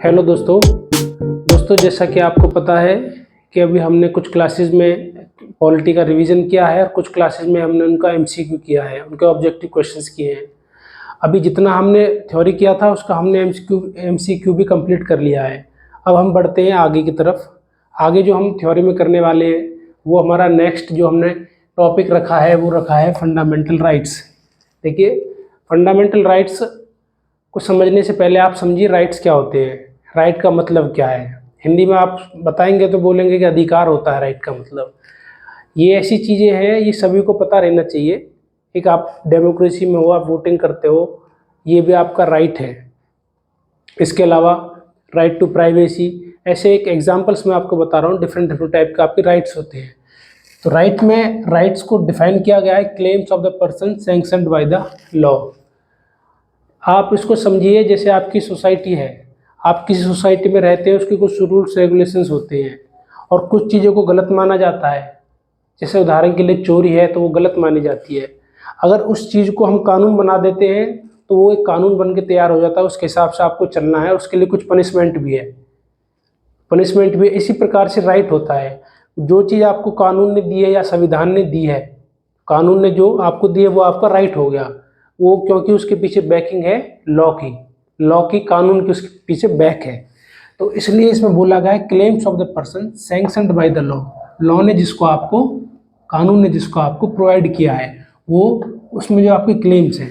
Hello दोस्तों जैसा कि आपको पता है कि अभी हमने कुछ क्लासेस में पॉलिटी का रिवीजन किया है और कुछ क्लासेस में हमने उनका एमसीक्यू किया है, उनके ऑब्जेक्टिव क्वेश्चंस किए हैं। अभी जितना हमने थ्योरी किया था उसका हमने एमसीक्यू भी कंप्लीट कर लिया है। अब हम बढ़ते हैं आगे की तरफ। आगे जो हम थ्योरी में करने वाले हैं वो हमारा नेक्स्ट जो हमने टॉपिक रखा है वो रखा है फंडामेंटल राइट्स। देखिए, फंडामेंटल राइट्स को समझने से पहले आप समझिए राइट्स क्या होते हैं, राइट का मतलब क्या है। हिंदी में आप बताएंगे तो बोलेंगे कि अधिकार होता है राइट का मतलब। ये ऐसी चीज़ें हैं, ये सभी को पता रहना चाहिए। एक आप डेमोक्रेसी में हो, आप वोटिंग करते हो, ये भी आपका राइट है। इसके अलावा राइट टू प्राइवेसी, ऐसे एक एग्जांपल्स मैं आपको बता रहा हूँ, डिफरेंट टाइप के आपके राइट्स होते हैं। तो राइट में राइट्स को डिफाइन किया गया है, claims of the person sanctioned by the law. आप इसको समझिए जैसे आपकी सोसाइटी है, आप किसी सोसाइटी में रहते हैं, उसके कुछ रूल्स रेगुलेशंस होते हैं और कुछ चीज़ों को गलत माना जाता है। जैसे उदाहरण के लिए चोरी है तो वो गलत मानी जाती है। अगर उस चीज़ को हम कानून बना देते हैं तो वो एक कानून बन के तैयार हो जाता है, उसके हिसाब से आपको चलना है, उसके लिए कुछ पनिशमेंट भी है। इसी प्रकार से राइट होता है। जो चीज़ आपको कानून ने दी है या संविधान ने दी है, कानून ने जो आपको दी है वो आपका राइट हो गया, वो क्योंकि उसके पीछे बैकिंग है लॉ की कानून की उसके पीछे बैक है। तो इसलिए इसमें बोला गया है claims of the person sanctioned by the law ने जिसको आपको, कानून ने जिसको आपको प्रोवाइड किया है, वो उसमें जो आपके क्लेम्स हैं।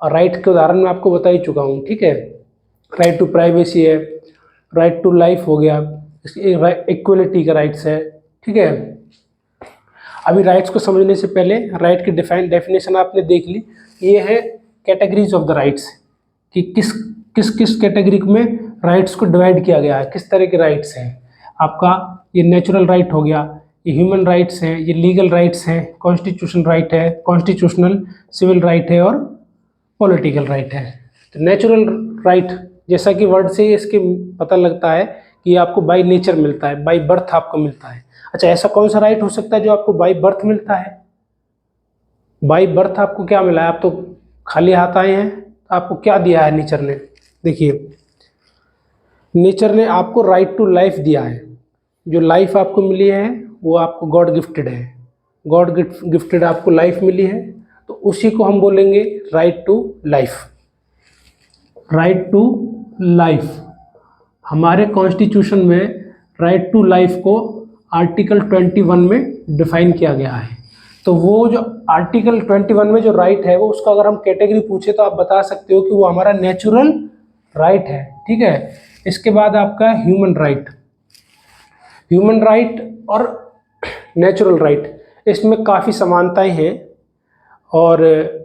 और राइट के उदाहरण मैं आपको बता ही चुका हूँ, ठीक है। राइट टू प्राइवेसी है, राइट टू लाइफ हो गया, इक्वलिटी का राइट्स है, ठीक है। अभी राइट्स को समझने से पहले राइट की डेफिनेशन आपने देख ली। ये है कैटेगरीज ऑफ द राइट्स, कि किस कैटेगरी में राइट्स को डिवाइड किया गया है, किस तरह के राइट्स हैं। आपका ये नेचुरल राइट हो गया, ये ह्यूमन राइट्स हैं, ये लीगल राइट्स हैं, कॉन्स्टिट्यूशन राइट है, कॉन्स्टिट्यूशनल सिविल राइट है और पॉलिटिकल राइट है। तो नेचुरल राइट जैसा कि वर्ड से इसके पता लगता है कि ये आपको बाय नेचर मिलता है, बाय बर्थ आपको मिलता है। अच्छा, ऐसा कौन सा राइट हो सकता है जो आपको बाय बर्थ मिलता है? बाय बर्थ आपको क्या मिला है? आप तो खाली हाथ आए हैं, तो आपको क्या दिया है नेचर ने? देखिए, नेचर ने आपको राइट टू लाइफ दिया है। जो लाइफ आपको मिली है वो आपको गॉड गिफ्टेड है, गॉड गिफ्टेड आपको लाइफ मिली है, तो उसी को हम बोलेंगे right to life. Right to life, हमारे कॉन्स्टिट्यूशन में राइट टू लाइफ को आर्टिकल 21 में डिफाइन किया गया है। तो वो जो आर्टिकल 21 में जो राइट है वो, उसका अगर हम कैटेगरी पूछे तो आप बता सकते हो कि वो हमारा नेचुरल राइट है, ठीक है। इसके बाद आपका ह्यूमन राइट और नेचुरल राइट, इसमें काफ़ी समानताएं हैं और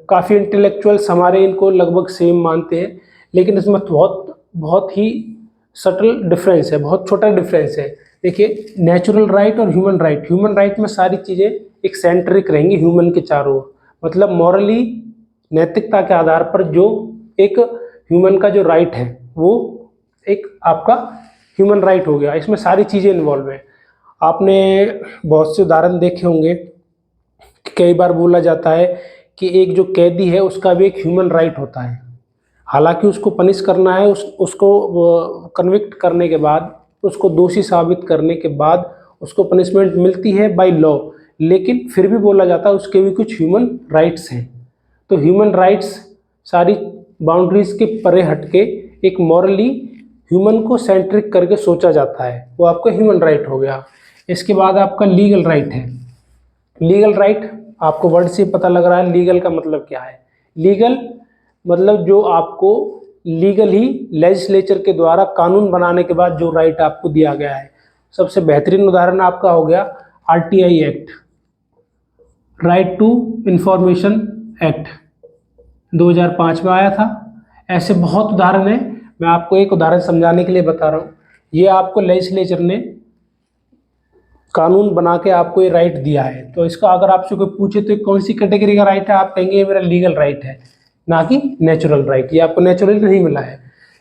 काफ़ी इंटेलेक्चुअल्स हमारे इनको लगभग सेम मानते हैं, लेकिन इसमें बहुत ही सटल डिफरेंस है, बहुत छोटा डिफरेंस है। देखिए, नेचुरल राइट और ह्यूमन राइट में सारी चीज़ें एक सेंट्रिक रहेंगी ह्यूमन के चारों ओर, मतलब मॉरली, नैतिकता के आधार पर जो एक ह्यूमन का जो राइट है वो एक आपका ह्यूमन राइट हो गया। इसमें सारी चीज़ें इन्वॉल्व हैं। आपने बहुत से उदाहरण देखे होंगे, कई बार बोला जाता है कि एक जो कैदी है उसका भी एक ह्यूमन राइट होता है। हालांकि उसको पनिश करना है, उसको कन्विक्ट करने के बाद, उसको दोषी साबित करने के बाद उसको पनिशमेंट मिलती है बाय लॉ, लेकिन फिर भी बोला जाता है उसके भी कुछ ह्यूमन राइट्स हैं। तो ह्यूमन राइट्स सारी बाउंड्रीज के परे हटके एक मॉरली ह्यूमन को सेंट्रिक करके सोचा जाता है, वो आपका ह्यूमन राइट हो गया। इसके बाद आपका लीगल राइट है। लीगल राइट आपको वर्ड से पता लग रहा है लीगल का मतलब क्या है। लीगल मतलब जो आपको लीगली लेजिस्लेचर के द्वारा कानून बनाने के बाद जो राइट आपको दिया गया है। सबसे बेहतरीन उदाहरण आपका हो गया RTI act, right to information act 2005 में आया था। ऐसे बहुत उदाहरण हैं, मैं आपको एक उदाहरण समझाने के लिए बता रहा हूँ। ये आपको लेजिस्लेचर ने कानून बना के आपको ये राइट दिया है, तो इसका अगर आपसे कोई पूछे तो कौन सी कैटेगरी का राइट है, आप कहेंगे ये मेरा लीगल राइट है, ना कि नेचुरल राइट। ये आपको नेचुरल नहीं मिला है।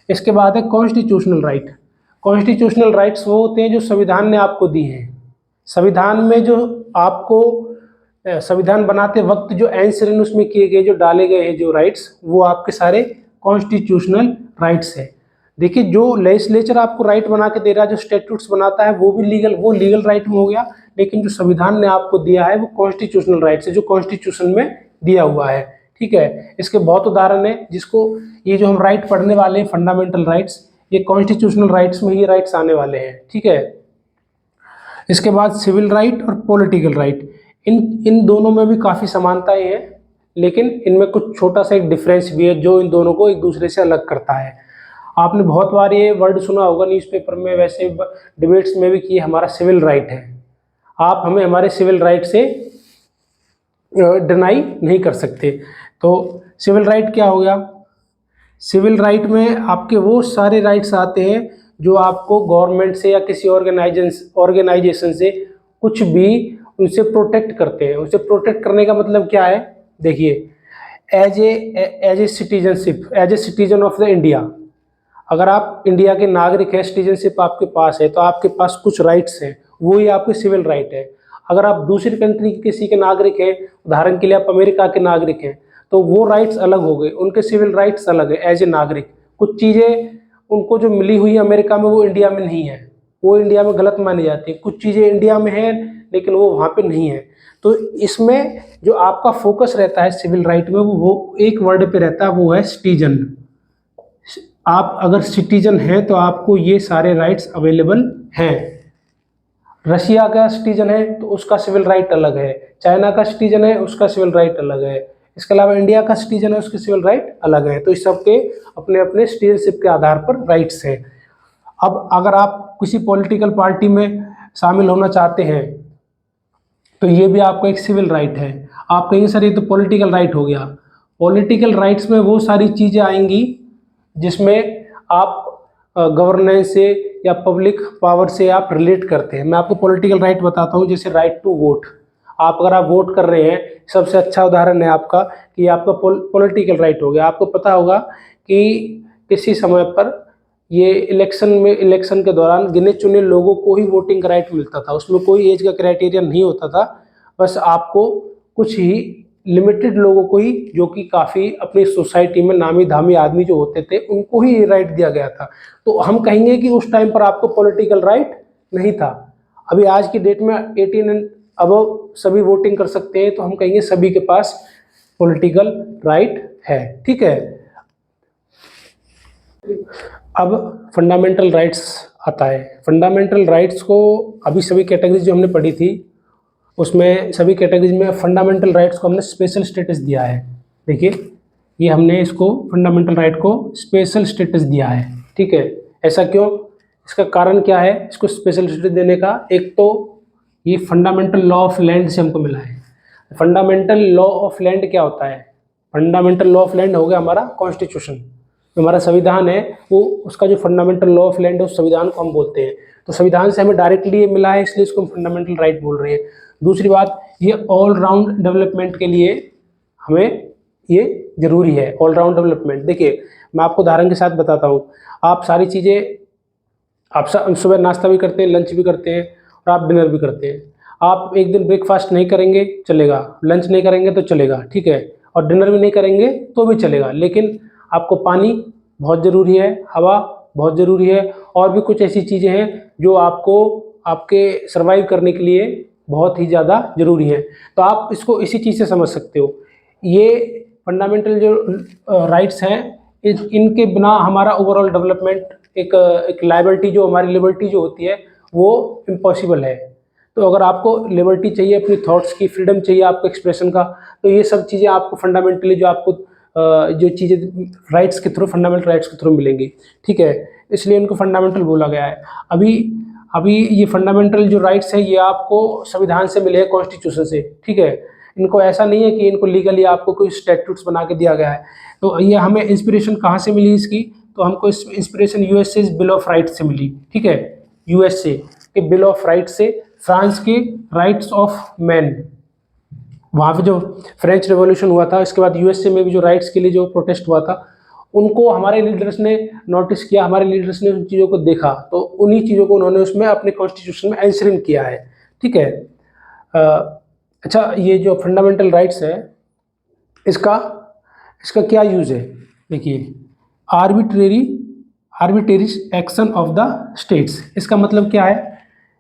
इसके बाद है कॉन्स्टिट्यूशनल राइट। कॉन्स्टिट्यूशनल राइट्स वो होते हैं जो संविधान ने आपको दी हैं। संविधान में जो आपको संविधान बनाते वक्त जो एंसरन उसमें किए गए, जो डाले गए हैं जो राइट्स, वो आपके सारे कॉन्स्टिट्यूशनल राइट्स है। देखिए जो लेजिस्लेचर आपको राइट बना के दे रहा है, जो स्टैट्यूट्स बनाता है वो भी लीगल राइट में हो गया, लेकिन जो संविधान ने आपको दिया है वो कॉन्स्टिट्यूशनल राइट्स है, जो कॉन्स्टिट्यूशन में दिया हुआ है। ठीक है, इसके बहुत उदाहरण है, जिसको ये जो हम राइट पढ़ने वाले हैं फंडामेंटल राइट्स, ये कॉन्स्टिट्यूशनल राइट्स में ये राइट्स आने वाले हैं। ठीक है, इसके बाद सिविल राइट और पॉलिटिकल राइट, इन दोनों में भी काफ़ी समानताएं हैं, लेकिन इनमें कुछ छोटा सा एक डिफरेंस भी है जो इन दोनों को एक दूसरे से अलग करता है। आपने बहुत बार ये वर्ड सुना होगा न्यूज़पेपर में, वैसे डिबेट्स में भी, कि हमारा सिविल राइट है, आप हमें हमारे सिविल राइट से डिनाई नहीं कर सकते। तो सिविल राइट क्या हो गया? सिविल राइट में आपके वो सारे राइट्स आते हैं जो आपको गवर्नमेंट से या किसी ऑर्गेनाइजेशन से कुछ भी उनसे प्रोटेक्ट करते हैं। उनसे प्रोटेक्ट करने का मतलब क्या है? देखिए, as a citizenship, as a citizen of the India, अगर आप इंडिया के नागरिक हैं, सिटीजनशिप आपके पास है, तो आपके पास कुछ राइट्स हैं, वो ही आपके सिविल राइट है। अगर आप दूसरी कंट्री के किसी के नागरिक हैं, उदाहरण के लिए आप अमेरिका के नागरिक हैं, तो वो राइट्स अलग हो गए, उनके सिविल राइट्स अलग है एज ए नागरिक। कुछ चीज़ें उनको जो मिली हुई है अमेरिका में वो इंडिया में नहीं है, वो इंडिया में गलत मानी जाती है। कुछ चीज़ें इंडिया में हैं लेकिन वो वहाँ पे नहीं है। तो इसमें जो आपका फोकस रहता है सिविल राइट में, वो एक वर्ड पे रहता है, वो है सिटीजन। आप अगर सिटीजन हैं तो आपको ये सारे राइट्स अवेलेबल हैं। रशिया का सिटीजन है तो उसका सिविल राइट अलग है, चाइना का सिटीजन है उसका सिविल राइट अलग है, इसके अलावा इंडिया का सिटीजन है उसके सिविल राइट अलग है। तो इस सबके अपने अपने सिटीजनशिप के आधार पर राइट्स हैं। अब अगर आप किसी पॉलिटिकल पार्टी में शामिल होना चाहते हैं तो ये भी आपका एक सिविल राइट है। आप कहेंगे सर ये तो पॉलिटिकल राइट हो गया। पॉलिटिकल राइट्स में वो सारी चीज़ें आएंगी जिसमें आप गवर्नेंस से या पब्लिक पावर से आप रिलेट करते हैं। मैं आपको पॉलिटिकल राइट बताता हूँ, जैसे राइट टू वोट। आप अगर आप वोट कर रहे हैं, सबसे अच्छा उदाहरण है आपका कि आपका पॉलिटिकल राइट हो गया। आपको पता होगा कि किसी समय पर ये इलेक्शन के दौरान गिने चुने लोगों को ही वोटिंग का राइट मिलता था, उसमें कोई एज का क्राइटेरिया नहीं होता था, बस आपको कुछ ही लिमिटेड लोगों को ही, जो कि काफ़ी अपनी सोसाइटी में नामी धामी आदमी जो होते थे, उनको ही ये राइट दिया गया था। तो हम कहेंगे कि उस टाइम पर आपको पॉलिटिकल राइट नहीं था। अभी आज की डेट में 18 एंड अबव सभी वोटिंग कर सकते हैं, तो हम कहेंगे सभी के पास पॉलिटिकल राइट है। ठीक है, अब फंडामेंटल राइट्स आता है। फंडामेंटल राइट्स को अभी सभी कैटेगरीज जो हमने पढ़ी थी उसमें सभी कैटेगरीज में फंडामेंटल राइट्स को हमने स्पेशल स्टेटस दिया है। देखिए, ये हमने इसको फंडामेंटल राइट को स्पेशल स्टेटस दिया है। ठीक है, ऐसा क्यों? इसका कारण क्या है इसको स्पेशल स्टेटस देने का? एक तो ये फंडामेंटल लॉ ऑफ लैंड से हमको मिला है। फंडामेंटल लॉ ऑफ लैंड क्या होता है? फंडामेंटल लॉ ऑफ लैंड हो गया हमारा कॉन्स्टिट्यूशन, हमारा संविधान है, वो उसका जो फंडामेंटल लॉ ऑफ लैंड है उस संविधान को हम बोलते हैं। तो संविधान से हमें डायरेक्टली ये मिला है, इसलिए इसको हम फंडामेंटल राइट बोल रहे हैं। दूसरी बात, ये ऑल राउंड डेवलपमेंट के लिए हमें ये जरूरी है, ऑल राउंड डेवलपमेंट। देखिए, मैं आपको उदाहरण के साथ बताता हूँ। आप सारी चीज़ें, आप सुबह नाश्ता भी करते हैं, लंच भी करते हैं और आप डिनर भी करते हैं। आप एक दिन ब्रेकफास्ट नहीं करेंगे चलेगा, लंच नहीं करेंगे तो चलेगा, ठीक है, और डिनर भी नहीं करेंगे तो भी चलेगा, लेकिन आपको पानी बहुत ज़रूरी है, हवा बहुत ज़रूरी है, और भी कुछ ऐसी चीज़ें हैं जो आपको आपके सर्वाइव करने के लिए बहुत ही ज़्यादा ज़रूरी है। तो आप इसको इसी चीज़ से समझ सकते हो। ये फंडामेंटल जो राइट्स हैं, इनके बिना हमारा ओवरऑल डेवलपमेंट, एक लाइबर्टी जो हमारी लिबर्टी जो होती है वो इम्पॉसिबल है। तो अगर आपको लिबर्टी चाहिए, अपनी थॉट्स की फ्रीडम चाहिए, आपको एक्सप्रेशन का, तो ये सब चीज़ें आपको फंडामेंटली जो आपको जो चीज़ें राइट्स के थ्रू, फंडामेंटल राइट्स के थ्रू मिलेंगी। ठीक है, इसलिए इनको फंडामेंटल बोला गया है। अभी ये फंडामेंटल जो राइट्स हैं ये आपको संविधान से मिले हैं, कॉन्स्टिट्यूशन से। ठीक है, इनको ऐसा नहीं है कि इनको लीगली आपको कोई स्टैट्यूट्स बना के दिया गया है। तो ये हमें इंस्पिरेशन कहाँ से मिली इसकी? तो हमको इस inspiration USA bill of rights से मिली। ठीक है, यूएसए के बिल ऑफ राइट्स से, फ्रांस के राइट्स ऑफ मैन, वहाँ पे जो फ्रेंच रेवोल्यूशन हुआ था, इसके बाद यूएसए में भी जो राइट्स के लिए जो प्रोटेस्ट हुआ था, उनको हमारे लीडर्स ने नोटिस किया, हमारे लीडर्स ने उन चीज़ों को देखा, तो उन्हीं चीज़ों को उन्होंने उसमें अपने कॉन्स्टिट्यूशन में आंसर इन किया है। ठीक है, अच्छा, ये जो फंडामेंटल राइट्स है इसका क्या यूज़ है? देखिए, arbitrary action of the states. इसका मतलब क्या है?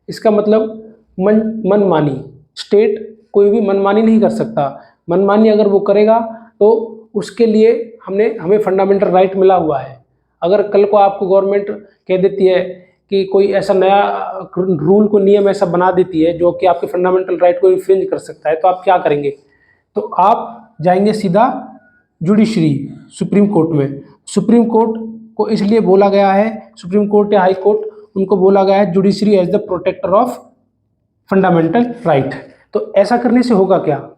इसका मतलब मनमानी। स्टेट कोई भी मनमानी नहीं कर सकता। मनमानी अगर वो करेगा तो उसके लिए हमें फंडामेंटल राइट मिला हुआ है। अगर कल को आपको गवर्नमेंट कह देती है कि कोई ऐसा नया रूल को नियम ऐसा बना देती है जो कि आपके फंडामेंटल राइट को इन्फ्रिंज कर सकता है, तो आप क्या करेंगे? तो आप जाएंगे सीधा जुडिशरी, सुप्रीम कोर्ट में। सुप्रीम कोर्ट को इसलिए बोला गया है, सुप्रीम कोर्ट या हाई कोर्ट, उनको बोला गया है judiciary as the protector of fundamental right. तो ऐसा करने से होगा क्या?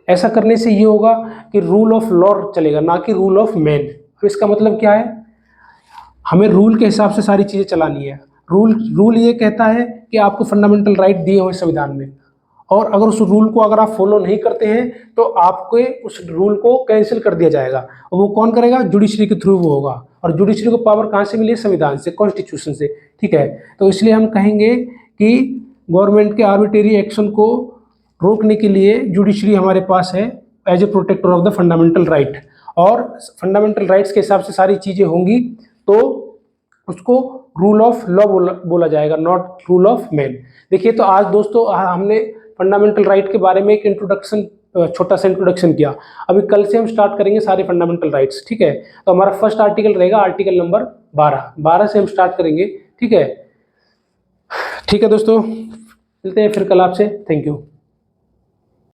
ऐसा करने से ये होगा कि रूल ऑफ लॉ चलेगा, ना कि रूल ऑफ मैन। अब इसका मतलब क्या है? हमें रूल के हिसाब से सारी चीज़ें चलानी है। रूल ये कहता है कि आपको फंडामेंटल राइट दिए हुए संविधान में, और अगर उस रूल को अगर आप फॉलो नहीं करते हैं तो आपके उस रूल को कैंसिल कर दिया जाएगा। और वो कौन करेगा? जुडिशरी के थ्रू वो होगा। और जुडिशरी को पावर कहाँ से मिली है? संविधान से, कॉन्स्टिट्यूशन से। ठीक है, तो इसलिए हम कहेंगे कि गवर्नमेंट के आर्बिट्रेरी एक्शन को रोकने के लिए जुडिशरी हमारे पास है as a protector of the fundamental right. और फंडामेंटल राइट्स के हिसाब से सारी चीज़ें होंगी तो उसको रूल ऑफ लॉ बोला जाएगा, नॉट रूल ऑफ मैन। देखिए, तो आज दोस्तों हमने फंडामेंटल राइट के बारे में एक इंट्रोडक्शन, छोटा सा इंट्रोडक्शन किया। अभी कल से हम स्टार्ट करेंगे सारे फंडामेंटल राइट्स। ठीक है, तो हमारा फर्स्ट आर्टिकल रहेगा आर्टिकल नंबर 12 से हम स्टार्ट करेंगे। ठीक है, ठीक है दोस्तों, मिलते हैं फिर कल आपसे। Thank you.